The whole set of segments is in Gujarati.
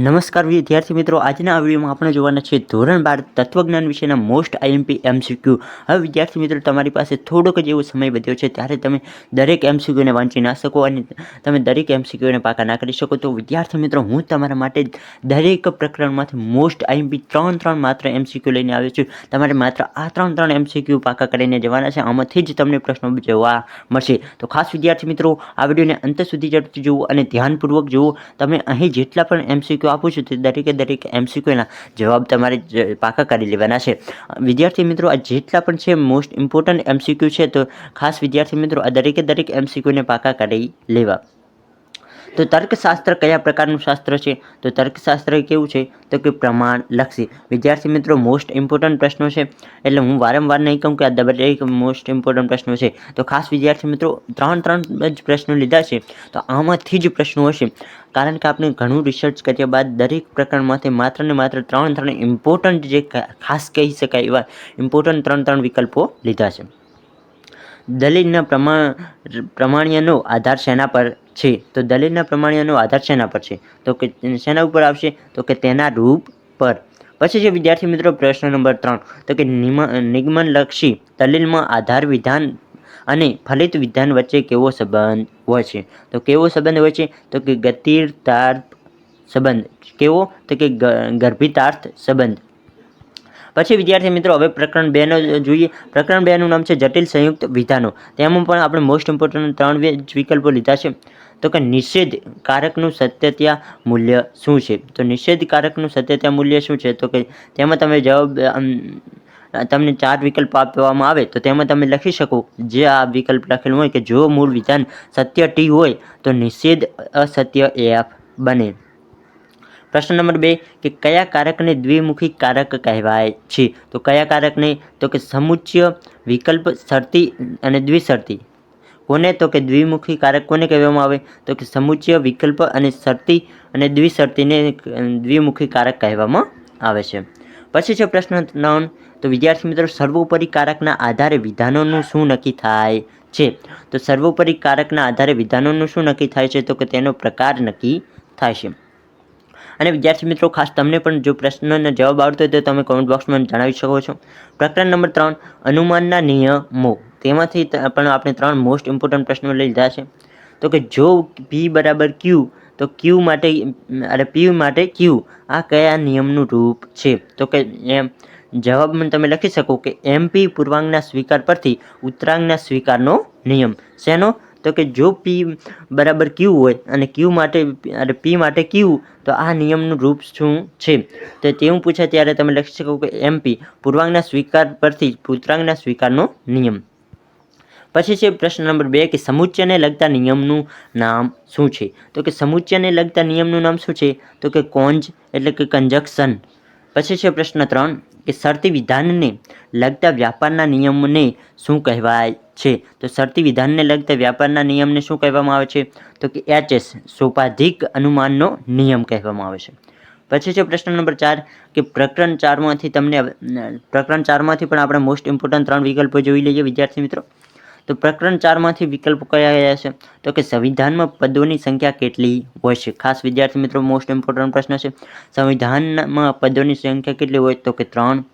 નમસ્કાર વિદ્યાર્થી મિત્રો, આજના આ વિડીયોમાં આપણે જોવાના છે ધોરણ 12 તત્વજ્ઞાન વિશેના મોસ્ટ આઈએમપી એમસીક્યુ। હવે વિદ્યાર્થી મિત્રો, તમારી પાસે થોડોક જ એવો સમય વધ્યો છે, ત્યારે તમે દરેક એમસીક્યુને વાંચી ના શકો અને તમે દરેક એમસીક્યુને પાકા ના કરી શકો। તો વિદ્યાર્થી મિત્રો, હું તમારા માટે દરેક પ્રકરણમાંથી મોસ્ટ આઈએમપી ત્રણ માત્ર એમસીક્યુ લઈને આવ્યો છું। તમારે માત્ર આ ત્રણ એમસીક્યુ પાકા કરીને જવાના છે, આમાંથી જ તમને પ્રશ્નો જોવા મળશે। તો ખાસ વિદ્યાર્થી મિત્રો, આ વિડીયોને અંત સુધી જરૂરથી જુઓ અને ધ્યાનપૂર્વક જુઓ। તમે અહીં જેટલા પણ એમસીક્યુ આપું છું તે દરેક એમસીક્યુના જવાબ તમારે પાકા કરી લેવાના છે। વિદ્યાર્થી મિત્રો, આ જેટલા પણ છે મોસ્ટ ઇમ્પોર્ટન્ટ એમસીક્યુ છે, તો ખાસ વિદ્યાર્થી મિત્રો આ દરેક એમસીક્યુને પાકા કરી લેવા। તો તર્કશાસ્ત્ર કયા પ્રકારનું શાસ્ત્ર છે? તો તર્કશાસ્ત્ર કેવું છે? તો કે પ્રમાણલક્ષી। વિદ્યાર્થી મિત્રો, મોસ્ટ ઇમ્પોર્ટન્ટ પ્રશ્નો છે, એટલે હું વારંવાર નહીં કહું કે આ દરેક મોસ્ટ ઇમ્પોર્ટન્ટ પ્રશ્નો છે। તો ખાસ વિદ્યાર્થી મિત્રો, ત્રણ જ પ્રશ્નો લીધા છે, તો આમાંથી જ પ્રશ્નો હશે, કારણ કે આપણે ઘણું રિસર્ચ કર્યા બાદ દરેક પ્રકરણમાંથી માત્ર ને માત્ર ત્રણ ઇમ્પોર્ટન્ટ, જે ખાસ કહી શકાય એવા ઇમ્પોર્ટન્ટ ત્રણ વિકલ્પો લીધા છે। દલીલના પ્રમાણ્યનો આધાર શેના પર છે? તો દલીલના પ્રમાણ્યનો આધાર શેના પર છે? તો કે શેના ઉપર આવશે? તો કે તેના રૂપ પર। પછી છે વિદ્યાર્થી મિત્રો પ્રશ્ન નંબર 3, તો કે નિગમનલક્ષી દલીલમાં આધાર વિધાન અને ફલિત વિધાન વચ્ચે કેવો સંબંધ હોય છે? તો કેવો સંબંધ હોય છે? તો કે ગતિર્થાર્થ સંબંધ। કેવો? તો કે ગર્ભિતાર્થ સંબંધ। પછી વિદ્યાર્થી મિત્રો, હવે પ્રકરણ 2 નો જોઈએ। પ્રકરણ 2 નું નામ છે જટિલ સંયુક્ત વિધાનો। તેમાં પણ આપણે મોસ્ટ ઇમ્પોર્ટન્ટ 3 વિકલ્પો લીધા છે। તો કે નિષેધ કારકનું સત્યતા મૂલ્ય શું છે? તો નિષેધ કારકનું સત્યતા મૂલ્ય શું છે? તો કે તેમાં તમે જવાબ, તમને 4 વિકલ્પ આપવામાં આવે તો તેમાં તમે લખી શકો, જે આ વિકલ્પ લખેલું હોય કે જો મૂળ વિધાન સત્ય ટી હોય તો નિષેધ અસત્ય એફ બને। પ્રશ્ન નંબર 2, કે કયા કારકને દ્વિમુખી કારક કહેવાય છે? તો કયા કારકને? તો કે સમુચ્ચય, વિકલ્પ, શરતી અને દ્વિશરતી। કોને? તો કે દ્વિમુખી કારક કોને કહેવામાં આવે? તો કે સમુચ્ચય, વિકલ્પ અને શરતી અને દ્વિશરતીને દ્વિમુખી કારક કહેવામાં આવે છે। પછી છે પ્રશ્ન 3, તો વિદ્યાર્થી મિત્રો, સર્વોપરી કારકના આધારે વિધાનોનું શું નક્કી થાય છે? તો સર્વોપરી કારકના આધારે વિધાનોનું શું નક્કી થાય છે? તો કે તેનો પ્રકાર નક્કી થાય છે। અને વિદ્યાર્થી મિત્રો, ખાસ તમને પણ જો પ્રશ્નનો જવાબ આવડતો હોય તો તમે કોમેન્ટ બોક્સમાં જણાવી શકો છો। પ્રકરણ નંબર 3, અનુમાનના નિયમો। તેમાંથી પણ આપણે 3 મોસ્ટ ઇમ્પોર્ટન્ટ પ્રશ્નો લીધા છે। તો કે જો P બરાબર Q, તો Q માટે P માટે Q આ કયા નિયમનું રૂપ છે? તો કે જવાબમાં તમે લખી શકો કે MP પૂર્વાંગના સ્વીકાર પરથી ઉત્તરાંગના સ્વીકારનો નિયમ। શેનો? તો કે જો P બરાબર Q હોય અને P માટે Q, તો આ નિયમનું રૂપ શું છે? તો તેવું પૂછે ત્યારે તમે લખી શકો કે MP પૂર્વાંગના સ્વીકાર પરથી ઉત્તરાંગના સ્વીકારનો નિયમ। પછી છે પ્રશ્ન નંબર 2, કે સમુચ્ચયને લગતા નિયમનું નામ શું છે? તો કે સમુચ્ચયને લગતા નિયમનું નામ શું છે? તો કે કોન્જ એટલે કે કંજક્શન। પછી છે પ્રશ્ન 3, કે શરતી વિધાનને લગતા વ્યાપારના નિયમને શું કહેવાય છે? તો શરતી વિધાનને લગતા વ્યાપારના નિયમને શું કહેવામાં આવે છે? તો કે HS સોપાધિક અનુમાનનો નિયમ કહેવામાં આવે છે। પછી છે પ્રશ્ન નંબર 4, કે પ્રકરણ 4માંથી પણ આપણે મોસ્ટ ઇમ્પોર્ટન્ટ 3 વિકલ્પો જોઈ લઈએ વિદ્યાર્થી મિત્રો। તો પ્રકરણ 4માંથી વિકલ્પો કયા છે? તો કે સંવિધાનમાં પદોની સંખ્યા કેટલી હોય છે? ખાસ વિદ્યાર્થી મિત્રો, મોસ્ટ ઇમ્પોર્ટન્ટ પ્રશ્ન છે। સંવિધાનમાં પદોની સંખ્યા કેટલી હોય? તો કે 3।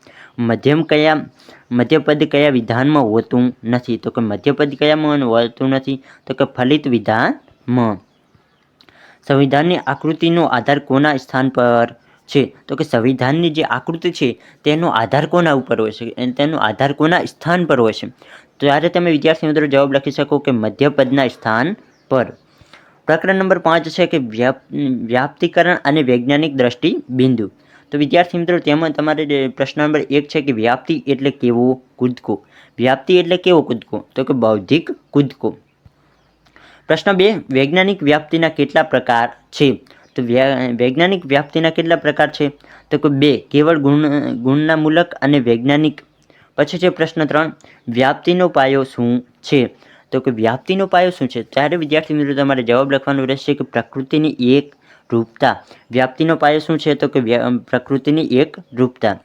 મધ્યપદ કયા વિધાનમાં હોતું નથી? તો કે મધ્યપદ કયામાં હોતું નથી? તો કે ફલિત વિધાનમાં। સંવિધાનની આકૃતિનો આધાર કોના સ્થાન પર છે? તો કે સંવિધાનની જે આકૃતિ છે તેનો આધાર કોના ઉપર હોય છે? તેનો આધાર કોના સ્થાન પર હોય છે? ત્યારે તમે વિદ્યાર્થી મિત્રો જવાબ લખી શકો કે મધ્યપદના સ્થાન પર। પ્રકરણ નંબર 5 છે કે વ્યાપ્તિકરણ અને વૈજ્ઞાનિક દ્રષ્ટિ બિંદુ। તો વિદ્યાર્થી મિત્રો, તેમાં તમારે પ્રશ્ન નંબર 1 છે કે વ્યાપ્તિ એટલે કેવો કૂદકો? વ્યાપ્તિ એટલે કેવો કૂદકો? તો કે બૌદ્ધિક કૂદકો। પ્રશ્ન 2, વૈજ્ઞાનિક વ્યાપ્તિના કેટલા પ્રકાર છે? તો વૈજ્ઞાનિક વ્યાપ્તિના કેટલા પ્રકાર છે? તો કે 2, કેવળ ગુણના મૂલક અને વૈજ્ઞાનિક। પછી છે પ્રશ્ન 3, વ્યાપ્તિનો પાયો શું છે? તો કે વ્યાપ્તિનો પાયો શું છે? ત્યારે વિદ્યાર્થી મિત્રો તમારે જવાબ લખવાનો રહેશે કે પ્રકૃતિની એક રૂપતા। વ્યાપ્તિનો પાયો શું છે? તો કે પ્રકૃતિની એક રૂપતા।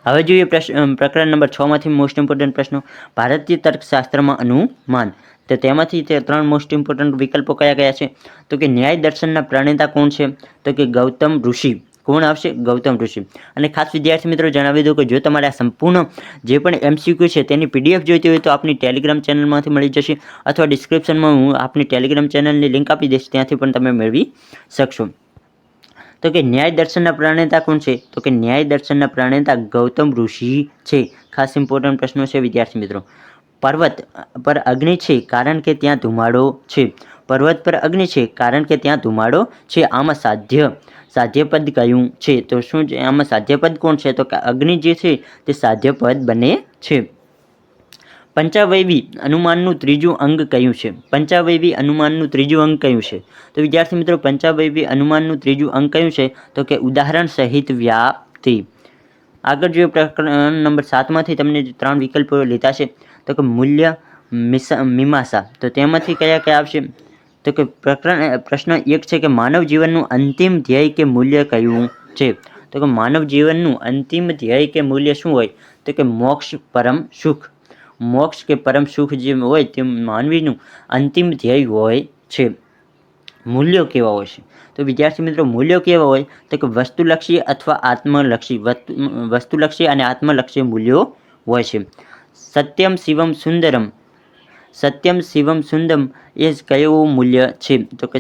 હવે જોઈએ પ્રકરણ નંબર 6માંથી મોસ્ટ ઇમ્પોર્ટન્ટ પ્રશ્નો। ભારતીય તર્કશાસ્ત્રમાં અનુમાન। તો તેમાંથી તે 3 મોસ્ટ ઇમ્પોર્ટન્ટ વિકલ્પો કયા છે? તો કે ન્યાય દર્શનના પ્રણેતા કોણ છે? તો કે ગૌતમ ઋષિ. કોણ આવશે? ગૌતમ ઋષિ. અને ખાસ વિદ્યાર્થી મિત્રો જણાવી દઉં કે જો તમારે આ સંપૂર્ણ જે પણ MCQ છે તેની PDF જોઈતી હોય તો આપની ટેલિગ્રામ ચેનલમાંથી મળી જશે, અથવા ડિસ્ક્રિપ્શનમાં હું આપની ટેલિગ્રામ ચેનલની લિંક આપી દઈશ, ત્યાંથી પણ તમે મેળવી શકશો. તો કે ન્યાય દર્શનના પ્રણેતા કોણ છે? તો કે ન્યાય દર્શનના પ્રણેતા ગૌતમ ઋષિ છે. ખાસ ઇમ્પોર્ટન્ટ પ્રશ્નો છે વિદ્યાર્થી મિત્રો. પર્વત પર અગ્નિ છે કારણ કે ત્યાં ધુમાડો છે. પર્વત પર અગ્નિ છે કારણ કે ત્યાં ધુમાડો છે. આમાં સાધ્યપદ કયું છે? તો શું છે આમાં સાધ્યપદ કોણ છે? તો કે અગ્નિ જે છે તે સાધ્યપદ બને છે. પંચાવયવી અનુમાનનું ત્રીજું અંગ કયું છે? પંચાવયવી અનુમાનનું ત્રીજું અંગ કયું છે? તો વિદ્યાર્થી મિત્રો પંચાવયવી અનુમાનનું ત્રીજું અંગ કયું છે? તો કે ઉદાહરણ સહિત વ્યાપ્તિ. આગળ જોઈએ પ્રકરણ નંબર 7માંથી તમને 3 વિકલ્પો લીધા છે. તો કે મૂલ્ય મીમાંસા. તો તેમાંથી કયા આવશે? તો કે પ્રશ્ન 1 છે કે માનવ જીવનનું અંતિમ ધ્યેય કે મૂલ્ય કયું છે? તો કે માનવ જીવનનું અંતિમ ધ્યેય કે મૂલ્ય શું હોય? તો કે મોક્ષ, પરમ સુખ. મોક્ષ કે પરમ સુખ જે હોય તે માનવીનું અંતિમ ધ્યેય હોય છે. મૂલ્યો કેવા હોય છે? તો વિદ્યાર્થી મિત્રો મૂલ્યો કેવા હોય? તો કે વસ્તુલક્ષી અથવા આત્મલક્ષી. વસ્તુલક્ષી અને આત્મલક્ષી મૂલ્યો હોય છે. સત્યમ શિવમ સુંદરમ. સત્યમ શિવમ સુંદરમ એ કયું મૂલ્ય છે? તો કે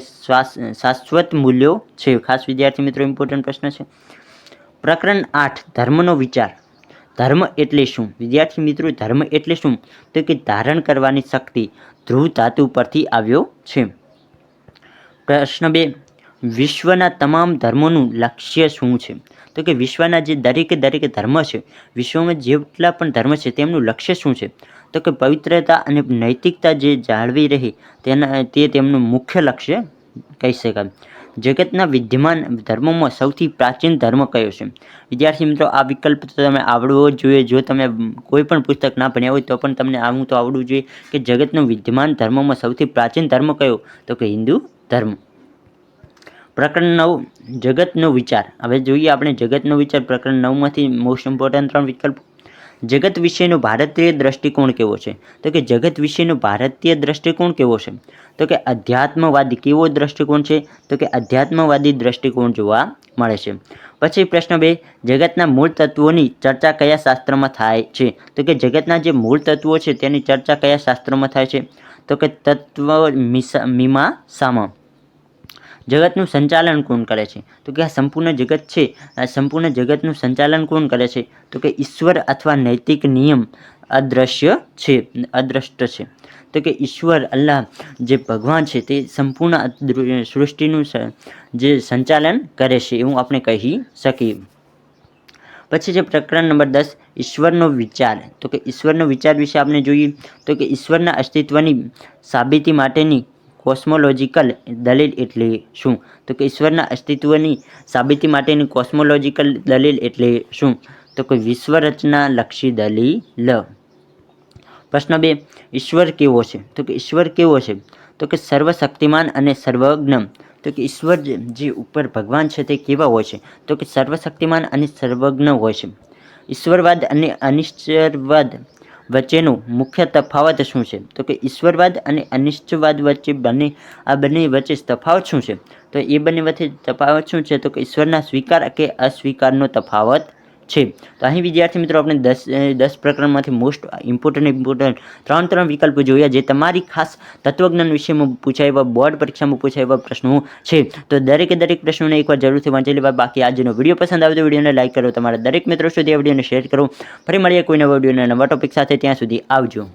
શાશ્વત મૂલ્યો છે. ખાસ વિદ્યાર્થી મિત્રો ઇમ્પોર્ટન્ટ પ્રશ્ન છે. પ્રકરણ 8 ધર્મનો વિચાર. ધર્મ એટલે શું? વિદ્યાર્થી મિત્રો ધર્મ એટલે શું? તો કે ધારણ કરવાની શક્તિ. ધ્રુવ ધાતુ પરથી આવ્યો છે. પ્રશ્ન 2 વિશ્વના તમામ ધર્મોનું લક્ષ્ય શું છે? તો કે વિશ્વના જે દરેકે ધર્મ છે, વિશ્વમાં જેટલા પણ ધર્મ છે તેમનું લક્ષ્ય શું છે? તો કે પવિત્રતા અને નૈતિકતા જે જાળવી રહે તે તેમનું મુખ્ય લક્ષ્ય કહી શકાય. જગતના વિદ્યમાન ધર્મોમાં સૌથી પ્રાચીન ધર્મ કયો છે? વિદ્યાર્થી મિત્રો આ વિકલ્પ તો તમે આવડવો જ જોઈએ. જો તમે કોઈ પણ પુસ્તક ના ભણ્યા હોય તો પણ તમને આવું તો આવડવું જોઈએ કે જગતનું વિદ્યમાન ધર્મોમાં સૌથી પ્રાચીન ધર્મ કયો? તો કે હિન્દુ ધર્મ. પ્રકરણ 9 જગતનો વિચાર. હવે જોઈએ આપણે જગતનો વિચાર પ્રકરણ 9માંથી મોસ્ટ ઇમ્પોર્ટન્ટ 3 વિકલ્પ. જગત વિશેનો ભારતીય દ્રષ્ટિકોણ કેવો છે? તો કે જગત વિશેનો ભારતીય દ્રષ્ટિકોણ કેવો છે? તો કે અધ્યાત્મવાદી. કેવો દ્રષ્ટિકોણ છે? તો કે અધ્યાત્મવાદી દ્રષ્ટિકોણ જોવા મળે છે. પછી પ્રશ્ન 2 જગતના મૂળ તત્વોની ચર્ચા કયા શાસ્ત્રમાં થાય છે? તો કે જગતના જે મૂળ તત્વો છે તેની ચર્ચા કયા શાસ્ત્રમાં થાય છે? તો કે તત્વ મીમાંસામાં. જગતનું સંચાલન કોણ કરે છે? તો કે આ સંપૂર્ણ જગત છે, આ સંપૂર્ણ જગતનું સંચાલન કોણ કરે છે? તો કે ઈશ્વર અથવા નૈતિક નિયમ અદ્રષ્ટ છે. તો કે ઈશ્વર અલ્લાહ જે ભગવાન છે તે સંપૂર્ણ સૃષ્ટિનું જે સંચાલન કરે છે એવું આપણે કહી શકીએ. પછી છે પ્રકરણ નંબર 10 ઈશ્વરનો વિચાર. તો કે ઈશ્વરનો વિચાર વિશે આપણે જોઈએ તો કે ઈશ્વરના અસ્તિત્વની સાબિતી માટેની કોસ્મોલોજીકલ દલીલ એટલે શું? તો કે ઈશ્વરના અસ્તિત્વની સાબિતી માટેની કોસ્મોલોજીકલ દલીલ એટલે શું? તો કે વિશ્વરચના લક્ષી દલીલ. પ્રશ્ન 2 ઈશ્વર કેવો છે? તો કે ઈશ્વર કેવો છે? તો કે સર્વશક્તિમાન અને સર્વજ્ઞ. તો કે ઈશ્વર જે ઉપર ભગવાન છે તે કેવા હોય છે? તો કે સર્વશક્તિમાન અને સર્વજ્ઞ હોય છે. ઈશ્વરવાદ અને અનિશ્ચયવાદ વચ્ચેનો મુખ્ય તફાવત શું છે? તો કે ઈશ્વરવાદ અને અનિશ્ચયવાદ વચ્ચે બંને વચ્ચે તફાવત શું છે? તો એ બંને વચ્ચે તફાવત શું છે? તો કે ઈશ્વરના સ્વીકાર કે અસ્વીકારનો તફાવત છે. તો અહીં વિદ્યાર્થી મિત્રો આપણે 10 પ્રકરણમાંથી મોસ્ટ ઇમ્પોર્ટન્ટ 3 વિકલ્પો જોયા જે તમારી ખાસ તત્વજ્ઞાન વિષયમાં પૂછાયેલા બોર્ડ પરીક્ષામાં પૂછાયેલા પ્રશ્નો છે. તો દરેક પ્રશ્નોને એકવાર જરૂરથી વાંચી લેવા. બાકી આજનો વિડીયો પસંદ આવે તો વિડીયોને લાઇક કરો, તમારા દરેક મિત્રો સુધી આ વિડીયોને શેર કરો. ફરી મળીએ કોઈ નવા વિડીયોના નવા ટોપિક સાથે. ત્યાં સુધી આવજો.